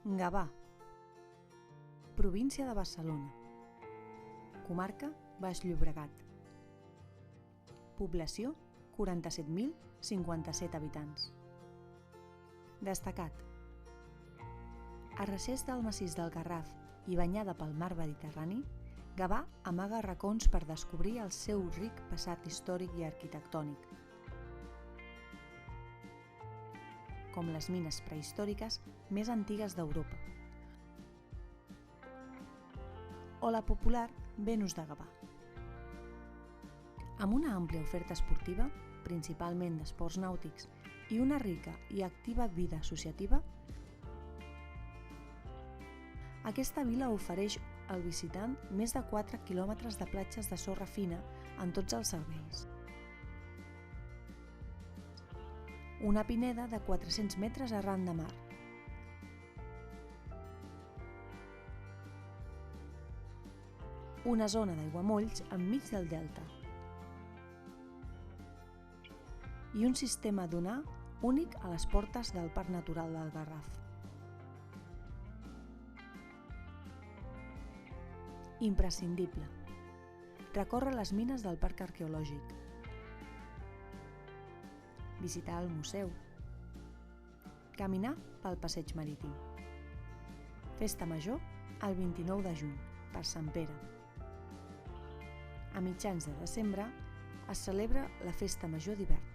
Gavà, província de Barcelona, comarca Baix Llobregat, població 47.057 habitants. Destacat: a recés del massís del Garraf i banyada pel mar Mediterrani, Gavà amaga racons per descobrir el seu ric passat històric i arquitectònic, com les mines prehistòriques més antigues d'Europa, o la popular Venus de Gavà. Amb una àmplia oferta esportiva, principalment d'esports nàutics, i una rica i activa vida associativa, aquesta vila ofereix al visitant més de 4 quilòmetres de platges de sorra fina en tots els serveis. Una pineda de 400 metres arran de mar. Una zona d'aiguamolls enmig del delta. I un sistema dunar únic a les portes del Parc Natural del Garraf. Imprescindible: recórrer les mines del Parc Arqueològic, visitar el museu, caminar pel passeig marítim. Festa Major el 29 de juny, per Sant Pere. A mitjans de desembre es celebra la Festa Major d'hivern.